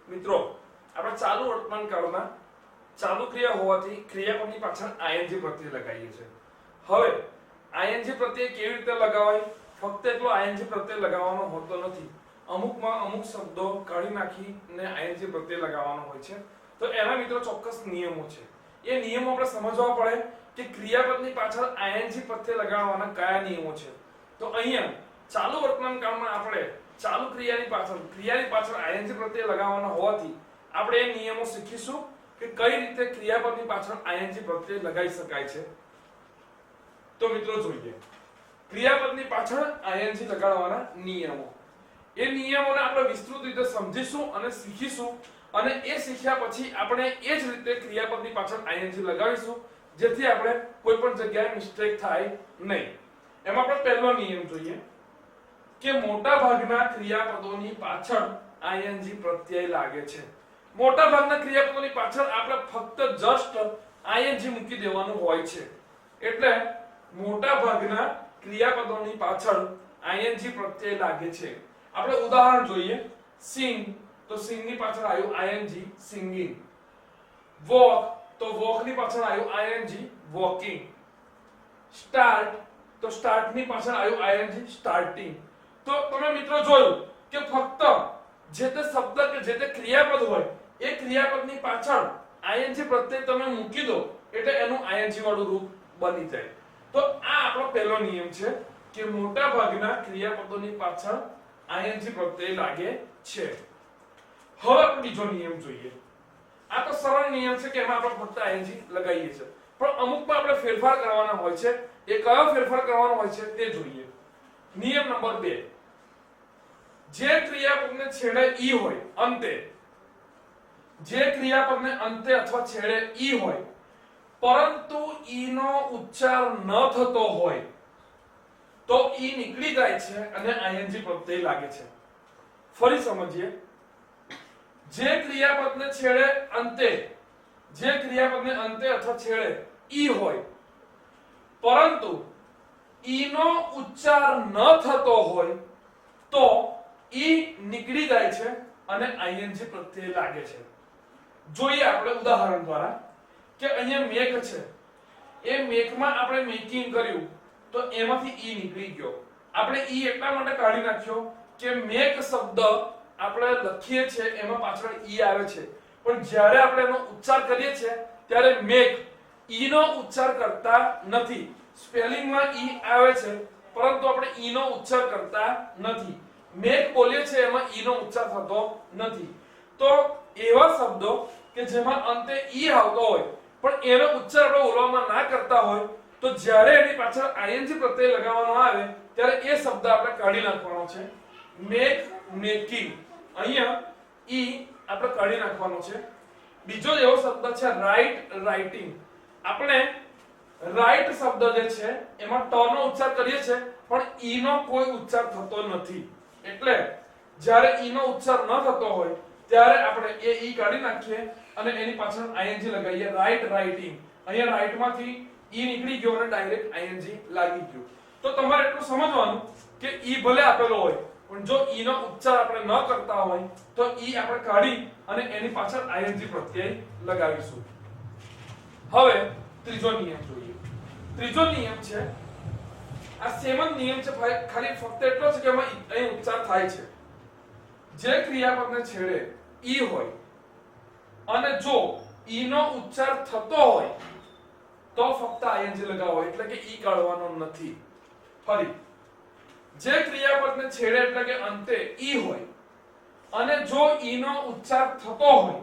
મિત્રો આપણે ચાલુ વર્તમાન કાળમાં ચાલુ ક્રિયા હોવાથી ક્રિયાપદની પાછળ ing પ્રત્યય લગાવીએ છીએ। હવે ing પ્રત્યય કેવી રીતે લગાવાય? ફક્ત એટલો ing પ્રત્યય લગાવવાનો હોતો નથી, અમુકમાં અમુક શબ્દો કાઢી નાખીને ing પ્રત્યય લગાવવાનો હોય છે। તો એના મિત્રો ચોક્કસ નિયમો છે, એ નિયમો આપણે સમજવા પડે કે ક્રિયાપદની પાછળ ing પ્રત્યય લગાવવાના કયા નિયમો છે। તો અહીંયા ચાલુ વર્તમાન કાળમાં આપણે ચાલુ ક્રિયાની પાછળ ing પ્રત્યય લગાવવાનો હોવાથી આપણે એ નિયમો શીખીશું કે કઈ રીતે ક્રિયાપદની પાછળ ing પ્રત્યય લગાવી શકાય છે। તો મિત્રો જોઈએ ક્રિયાપદની પાછળ ing લગાડવાના નિયમો। એ નિયમોને આપણે વિસ્તૃત રીતે સમજીશું અને શીખીશું, અને એ શીખ્યા પછી આપણે એ જ રીતે ક્રિયાપદની પાછળ ing લગાવીશું જેથી આપણે કોઈ પણ જગ્યાએ મિસ્ટેક થાય નહીં। એમાં આપણે પહેલો નિયમ જોઈએ કે મોટા ભાગના ક્રિયાપદોની પાછળ ing પ્રત્યય લાગે છે। મોટા ભાગના ક્રિયાપદોની પાછળ આપણે ફક્ત જસ્ટ ing મૂકી દેવાનું હોય છે, એટલે મોટા ભાગના ક્રિયાપદોની પાછળ ing પ્રત્યય લાગે છે। આપણે ઉદાહરણ જોઈએ, sing તો sing ની પાછળ આવ્યું ing singing, walk તો walk ની પાછળ આવ્યું ing walking, start તો start ની પાછળ આવ્યું ing starting। તો તમે મિત્રો જોયું કે ફક્ત જે તે શબ્દ કે જે તે ક્રિયાપદ હોય એ ક્રિયાપદની પાછળ ing પ્રત્યય તમે મૂકી દો એટલે એનું ing વાળું રૂપ બની જાય। તો આ આપણો પહેલો નિયમ છે કે મોટા ભાગના ક્રિયાપદોની પાછળ ing પ્રત્યય લાગે છે। હવે આપણે બીજો નિયમ જોઈએ। આ તો સરળ નિયમ છે કે એમાં આપણે ફક્ત ing લગાવીએ છીએ, પણ અમુકમાં આપણે ફેરફાર કરવાના હોય છે। એ કયો ફેરફાર કરવાનો હોય છે તે જોઈએ। નિયમ નંબર 2, જે ક્રિયાપદને છેડે ઈ હોય અંતે, જે ક્રિયાપદને અંતે અથવા છેડે ઈ હોય પરંતુ ઈ નો ઉચ્ચાર ન થતો હોય તો ઈ નીકળી જાય છે અને ing પ્રત્યય લાગે છે। ફરી સમજીએ, જે ક્રિયાપદને છેડે અંતે, જે ક્રિયાપદને અંતે અથવા છેડે ઈ હોય પરંતુ ઈ નો ઉચ્ચાર ન થતો હોય તો ઈ નીકળી જાય છે અને ing પ્રત્યય લાગે છે। જોઈએ આપણે ઉદાહરણ દ્વારા કે અહીંયા મેક છે, એ મેકમાં આપણે મેકિંગ કર્યું તો એમાંથી ઈ નીકળી ગયો। આપણે ઈ એટલા માટે કાઢી નાખ્યો કે મેક શબ્દ આપણે લખીએ છે એમાં પાછળ ઈ આવે છે, પણ જ્યારે આપણે એનો ઉચ્ચાર કરીએ છીએ ત્યારે મેક ઈ નો ઉચ્ચાર કરતા નથી। સ્પેલિંગમાં ઈ આવે છે પરંતુ આપણે ઈ નો ઉચ્ચાર કરતા નથી। મેક બોલીએ છે એમાં ઈ નો ઉચ્ચાર થતો નથી। તો એવા શબ્દો કે જેમાં અંતે ઈ આવતો હોય પણ એનો ઉચ્ચાર આપણે બોલવામાં ના કરતા હોય તો જ્યારે એની પાછળ ing પ્રત્યય લગાવવાનો આવે ત્યારે એ શબ્દ આપણે કાઢી નાખવાનો છે। મેક મેકિંગ, અહીંયા ઈ આપણે કાઢી નાખવાનો છે। બીજો એવો શબ્દ છે રાઇટ રાઇટિંગ। આપણે રાઇટ શબ્દ જે છે એમાં ટ નો ઉચ્ચાર કરીએ છે પણ ઈ નો કોઈ ઉચ્ચાર થતો નથી, એટલે જ્યારે ઈ નો ઉચ્ચાર ન થતો હોય ત્યારે આપણે એ ઈ કાઢી નાખીએ અને એની પાછળ ing લગાવીએ, રાઇટ રાઇટિંગ। અહીંયા રાઇટ માંથી ઈ નીકળી ગયો અને ડાયરેક્ટ ing લાગી ગયો। તો તમારે એટલું સમજવાનું કે ઈ ભલે આપેલો હોય પણ જો ઈ નો ઉચ્ચાર આપણે ન કરતા હોય તો ઈ આપણે કાઢી અને એની પાછળ ing પ્રત્યય લગાવીશું। હવે ત્રીજો નિયમ જોઈએ। ત્રીજો નિયમ છે, આ સેમ જ નિયમ છે, ખાલી ફક્ત એટલો છે કે એમાં અહીં ઉચ્ચાર થાય છે। જે ક્રિયાપદને છેડે ઈ હોય અને જો ઈ નો ઉચ્ચાર થતો હોય તો ફક્ત ing લગાવો, એટલે કે ઈ કાઢવાનો નથી। ફરી, જે ક્રિયાપદને છેડે એટલે કે અંતે ઈ હોય અને જો ઈ નો ઉચ્ચાર થતો હોય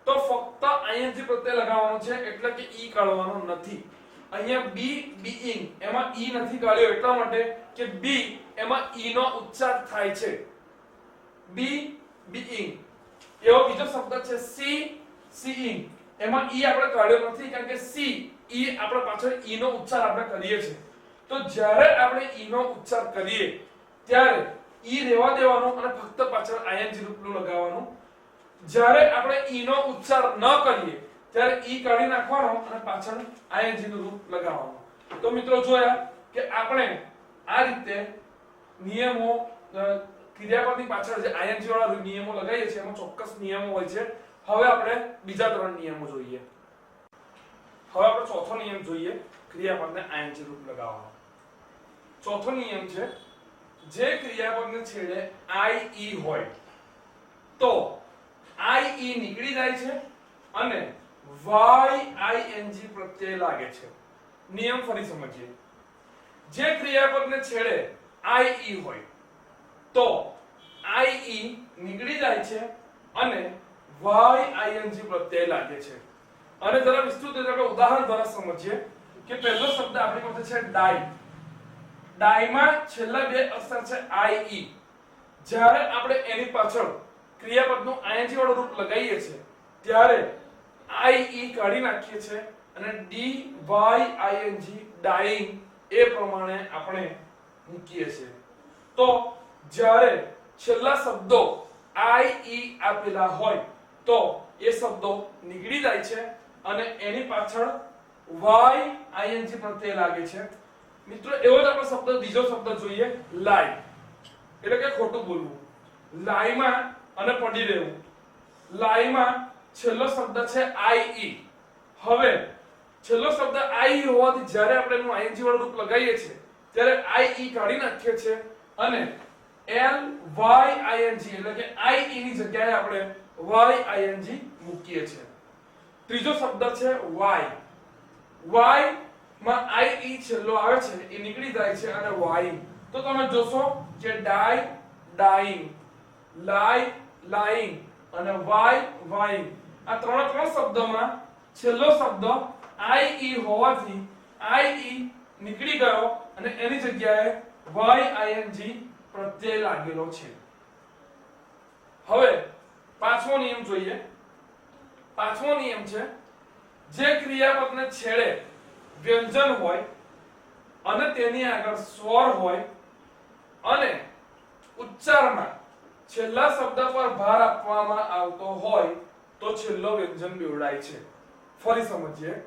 તો ફક્ત ing પ્રત્યય લગાવવાનો છે, એટલે કે ઈ કાઢવાનો નથી। અહીંયા બી બીઇંગ એમાં ઈ નથી કાઢ્યો એટલા માટે કે બી એમાં ઈ નો ઉચ્ચાર થાય છે। બી બીઇંગ એવો બીજો શબ્દ છે સી સીઇંગ, એમાં ઈ આપણે કાઢ્યો નથી કારણ કે સી ઈ આપણે પાછળ ઈ નો ઉચ્ચાર આપણે કરીએ છીએ। તો જ્યારે આપણે ઈ નો ઉચ્ચાર કરીએ ત્યારે ઈ રહેવા દેવાનું અને ફક્ત પાછળ ing રૂપનું લગાવવાનું। જ્યારે આપણે ઈ નો ઉચ્ચાર ન કરીએ ત્યારે ઈ કાઢી નાખવાનો અને પાછળ ing નું રૂપ લગાવવાનું। તો મિત્રો જોયા કે આપણે આ રીતે નિયમો ક્રિયાપદની પાછળ જે આઈએનજી વાળા નિયમો લગાવીએ છીએ એમાં ચોક્કસ નિયમો હોય છે. હવે આપણે બીજા 3 નિયમો જોઈએ. હવે આપણે ચોથો નિયમ જોઈએ ક્રિયાપદને આઈએનજી રૂપ લગાવવાનો. ચોથો નિયમ છે જે ક્રિયાપદને છેડે આઈ હોય તો આઈ નીકળી જાય છે અને YING પ્રત્યય લાગે છે. નિયમ ફરી સમજીએ. જે ક્રિયાપદને છેડે IE હોય તો IE નીકળી જાય છે અને YING પ્રત્યય લાગે છે. અને જરા વિસ્તૃત રીતે આપણે ઉદાહરણ દ્વારા સમજીએ કે પહેલો શબ્દ આપણી પાસે છે ડાઈ. ડાઈમાં છેલ્લા 2 અક્ષર છે IE. જ્યારે આપણે એની પાછળ ક્રિયાપદનું ING વાળું રૂપ લગાવીએ છીએ ત્યારે IE કાઢી નાખીએ છીએ અને DYING ડાઈંગ એ પ્રમાણે આપણે મૂકીએ છીએ. તો જ્યારે છેલ્લા શબ્દો IE આપેલા હોય તો એ શબ્દો નીકળી જાય છે અને એની પાછળ YING પ્રત્યય લાગે છે. મિત્રો એવો જ આપણો શબ્દ બીજો શબ્દ જોઈએ લાઈ, એટલે કે ખોટું બોલવું. લાઈમાં અને પડી રહેવું. લાઈમાં છેલ્લો શબ્દ છે IE. હવે છેલ્લો શબ્દ IE હોવાથી જ્યારે આપણે એનું ING વાળું રૂપ લગાવીએ છીએ ત્યારે IE કાઢી નાખીએ છીએ અને LYING એટલે કે IE ની જગ્યાએ આપણે YING મૂકીએ છીએ. ત્રીજો શબ્દ છે Y. Y માં IE છેલ્લો આવે છે એ નીકળી જાય છે અને વાઈંગ. તો તમે જોશો કે ડાઈ ડાઈંગ, લાઈ લાઈંગ અને વાય વાઈંગ આ ત્રણ શબ્દોમાં છેલ્લો શબ્દ IE હોવાથી IE નીકળી ગયો અને એની જગ્યાએ YING પ્રત્યય લાગેલો છે. હવે પાંચમો નિયમ જોઈએ. પાંચમો નિયમ છે જે ક્રિયાપદને છેડે વ્યંજન હોય અને તેની આગળ સ્વર હોય અને ઉચ્ચારમાં છેલ્લા શબ્દ પર ભાર આપવામાં આવતો હોય તો છેલ્લો વ્યંજન બેવડાય છે. ફરી સમજીએ.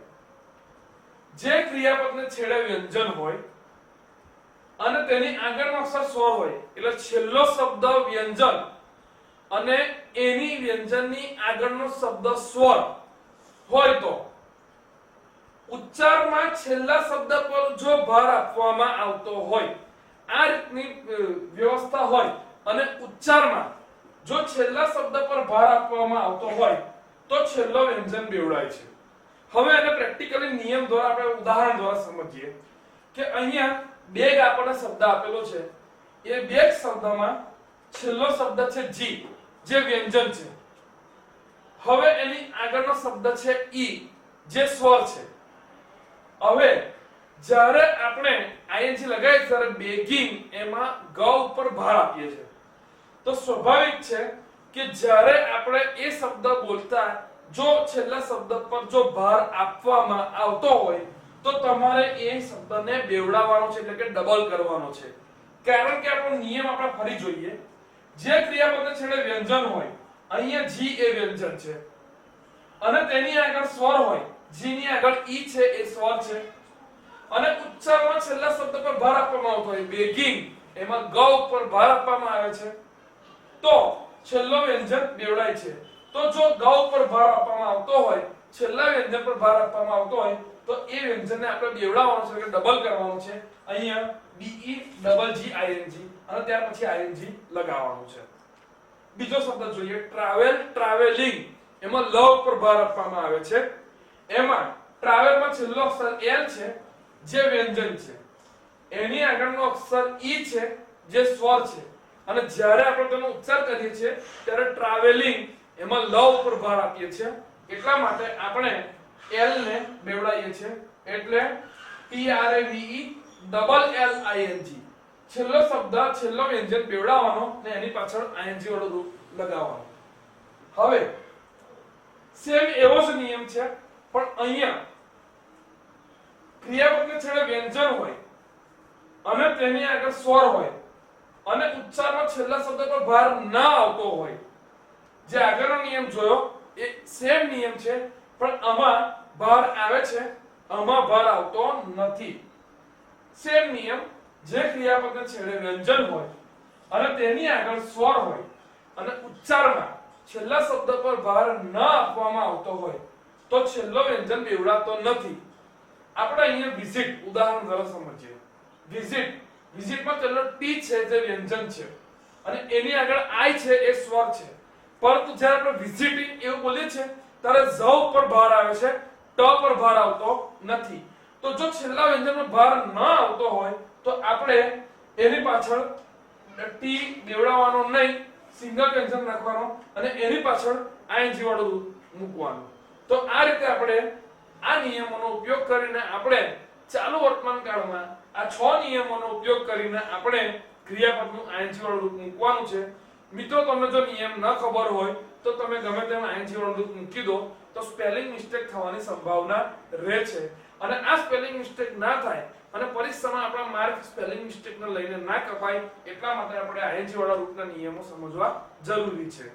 જે ક્રિયાપદને છેડે વ્યંજન હોય અને તેની આગળનો અક્ષર સ્વર હોય એટલે છેલ્લો શબ્દ વ્યંજન અને એની વ્યંજનની આગળનો શબ્દ સ્વર હોય તો ઉચ્ચારમાં છેલ્લા શબ્દ પર જો ભાર આપવામાં આવતો હોય, આ રીતની વ્યવસ્થા હોય અને ઉચ્ચારમાં જો છેલ્લા શબ્દ પર ભાર આપવામાં આવતો હોય તો છેલ્લો વ્યંજન બેવડાય છે. હવે એને પ્રેક્ટિકલી નિયમ દ્વારા આપણે ઉદાહરણ દ્વારા સમજીએ કે અહીંયા બેગ આપણને શબ્દ આપેલો છે. એ બેગ શબ્દમાં છેલ્લો શબ્દ છે જી જે વ્યંજન છે. હવે એની આગળનો શબ્દ છે ઈ જે સ્વર છે. હવે જ્યારે આપણે ING લગાવીએ ત્યારે બેગિંગ એમાં ગ ઉપર ભાર આપીએ છીએ તો સ્વાભાવિક છે કે જ્યારે આપણે એ શબ્દ બોલતા જો છેલ્લા શબ્દ પર જો ભાર આપવામાં આવતો હોય તો તમારે એ શબ્દને બેવડાવવાનો છે એટલે કે ડબલ કરવાનો છે. કારણ કે આપણો નિયમ આપણે ફરી જોઈએ. જે ક્રિયાપદને છેડે વ્યંજન હોય અહીંયા જી એ વ્યંજન છે અને તેની આગળ સ્વર હોય, જી ની આગળ ઈ છે એ સ્વર છે અને ઉચ્ચારમાં છેલ્લા શબ્દ પર ભાર આપવામાં આવતો હોય બેગિંગ એમાં ગ ઉપર ભાર આપવામાં આવે છે તો છેલ્લો વ્યંજન બેવડાય છે. તો જો ગ ઉપર ભાર આપવામાં આવતો હોય, છેલ્લા વ્યંજન પર ભાર આપવામાં આવતો હોય તો એ વ્યંજનને આપણે બેવડાવવાનું છે એટલે ડબલ કરવાનું છે. અહીંયા DEGGING અને ત્યાર પછી ING લગાવવાનું છે. બીજો શબ્દ જોઈએ ટ્રાવેલ ટ્રાવેલિંગ. એમાં લ ઉપર ભાર આપવામાં આવે છે. એમાં ટ્રાવેલમાં છેલ્લો અક્ષર L છે જે વ્યંજન છે. એની આગળનો અક્ષર ઈ છે જે સ્વર છે અને જ્યારે આપણે તેનો ઉચ્ચાર કરીએ છીએ ત્યારે ટ્રાવેલિંગ એમાં લ ઉપર ભાર આપીએ છીએ. એટલા માટે આપણે L ને બેવડાવીએ છીએ એટલે TRAVE છેલ્લો શબ્દ છેલ્લો વ્યંજન બેવડાવવાનો ને એની પાછળ ING વાળું રૂપ લગાવવાનું. હવે સેમ એવો જ નિયમ છે પણ અહીંયા ક્રિયાપદને છેડે વ્યંજન હોય અને તેની આગળ સ્વર હોય અને ઉચ્ચારમાં છેલ્લા શબ્દ પર ભાર ન આવતો હોય. જે આગળનો નિયમ જોયો એ સેમ નિયમ છે પણ આમાં ભાર આવે છે, આમાં ભાર આવતો નથી. સેમ નિયમ. જે ક્રિયાપદને છેડે વ્યંજન હોય અને તેની આગળ સ્વર હોય અને ઉચ્ચારમાં છેલ્લા શબ્દ પર ભાર ન આપવામાં આવતો હોય તો છેલ્લો વ્યંજન બેવડાતો નથી. આપણે અહીંયા વિઝિટ ઉદાહરણ દ્વારા સમજીએ. વિઝિટમાં છેલ્લો ટી છે જે વ્યંજન છે અને એની આગળ આઈ છે એ સ્વર છે. પરંતુ જ્યારે આપણે વિઝિટિંગ એવું બોલીએ છીએ ત્યારે ઝ ઉપર ભાર આવે છે, ટ પર ભાર આવતો નથી. તો જો છેલ્લા વ્યંજનમાં ભાર ન આવતો હોય તો આપણે એની પાછળ ટી બેવડાવવાનો નહીં, સિંગલ વ્યંજન નાખવાનો અને એની પાછળ આઈએનજી વાળું મૂકવાનું. તો આ રીતે આપણે આ નિયમોનો ઉપયોગ કરીને આપણે ચાલુ વર્તમાન કાળમાં આ 6 નિયમોનો ઉપયોગ કરીને આપણે ક્રિયાપદનું આઈએનજી વાળું રૂપ મૂકવાનું છે. મિત્રો, તમને જો નિયમ ન ખબર હોય તો તમે ગમે તેમ આઈએનજી વાળું રૂપ મૂકી દો તો સ્પેલિંગ મિસ્ટેક થવાની સંભાવના રહે છે. અને આ સ્પેલિંગ મિસ્ટેક ના થાય અને પરીક્ષામાં આપણા માર્ક સ્પેલિંગ મિસ્ટેકને લઈને ના કપાય એટલા માટે આપણે આઈએનજી વાળા રૂપના નિયમો સમજવા જરૂરી છે.